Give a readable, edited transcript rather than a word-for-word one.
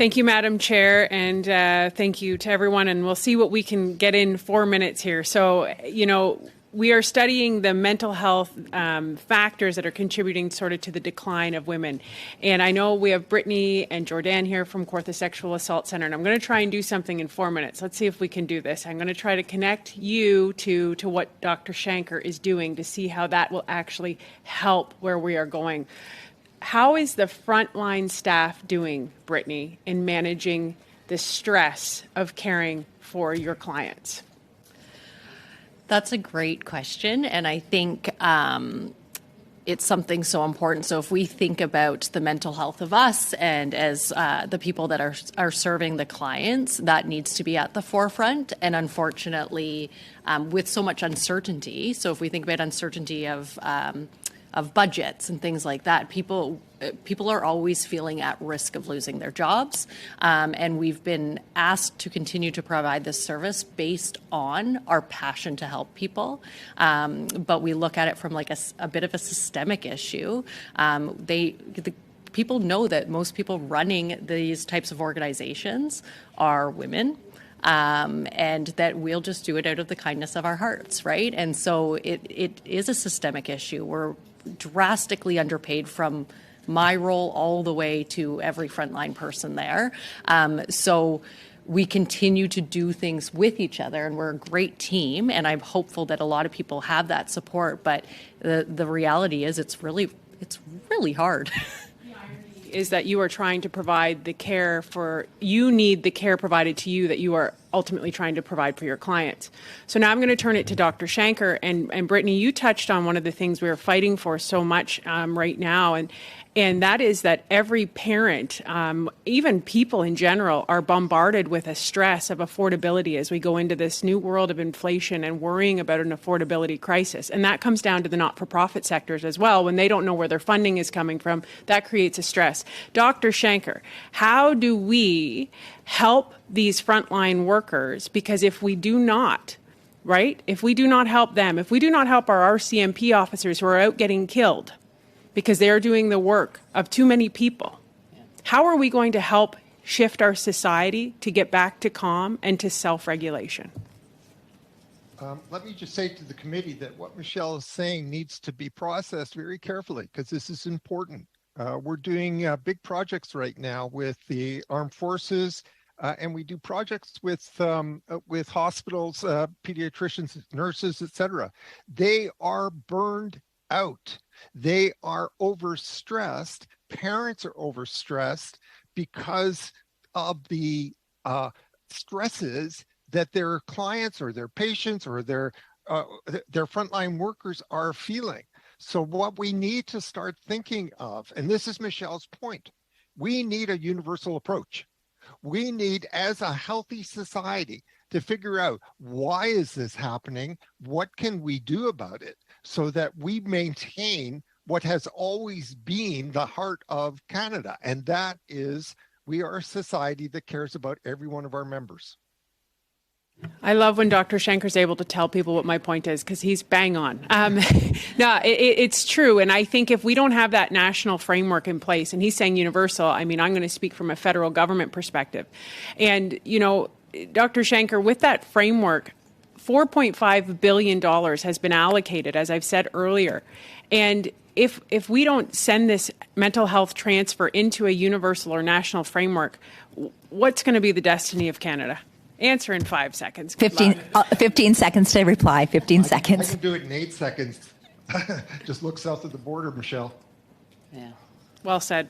Thank you, Madam Chair, and thank you to everyone. And we'll see what we can get in 4 minutes here. So, we are studying the mental health factors that are contributing sort of to the decline of women. And I know we have Brittany and Jordan here from Kawartha Sexual Assault Center, and I'm going to try and do something in 4 minutes. Let's see if we can do this. I'm going to try to connect you to what Dr. Shanker is doing to see how that will actually help where we are going. How is the frontline staff doing, Brittany, in managing the stress of caring for your clients? That's a great question, and I think it's something so important. So if we think about the mental health of us and as the people that are serving the clients, that needs to be at the forefront. And unfortunately, with so much uncertainty, so if we think about uncertainty of budgets and things like that, people are always feeling at risk of losing their jobs. And we've been asked to continue to provide this service based on our passion to help people. But we look at it from like a bit of a systemic issue. People know that most people running these types of organizations are women. And that we'll just do it out of the kindness of our hearts, right? And so it is a systemic issue. We're drastically underpaid from my role all the way to every frontline person there. So we continue to do things with each other, and we're a great team, and I'm hopeful that a lot of people have that support, but the reality is it's really hard. Is that you are trying to provide the care you need the care provided to you that you are ultimately trying to provide for your clients. So now I'm going to turn it to Dr. Shanker, and Brittany, you touched on one of the things we are fighting for so much right now, and that is that every parent, even people in general, are bombarded with a stress of affordability as we go into this new world of inflation and worrying about an affordability crisis. And that comes down to the not-for-profit sectors as well. When they don't know where their funding is coming from, that creates a stress. Dr. Shanker, how do we help these frontline workers? Because if we do not, right, if we do not help them, if we do not help our RCMP officers who are out getting killed, because they are doing the work of too many people. How are we going to help shift our society to get back to calm and to self-regulation? Let me just say to the committee that what Michelle is saying needs to be processed very carefully, because this is important. We're doing big projects right now with the armed forces, and we do projects with hospitals, pediatricians, nurses, etc. They are burned out. They are overstressed. Parents are overstressed because of the stresses that their clients or their patients or their frontline workers are feeling. So what we need to start thinking of, and this is Michelle's point, we need a universal approach. We need, as a healthy society, to figure out, why is this happening? What can we do about it so that we maintain what has always been the heart of Canada? And that is, we are a society that cares about every one of our members. I love when Dr. Shanker's able to tell people what my point is, because he's bang on. No, it's true. And I think if we don't have that national framework in place, and he's saying universal, I mean, I'm going to speak from a federal government perspective. And, Dr. Shanker, with that framework, $4.5 billion has been allocated, as I've said earlier. And if we don't send this mental health transfer into a universal or national framework, what's going to be the destiny of Canada? Answer in 5 seconds. 15 seconds to reply. 15 seconds. I can do it in 8 seconds. Just look south of the border, Michelle. Yeah. Well said.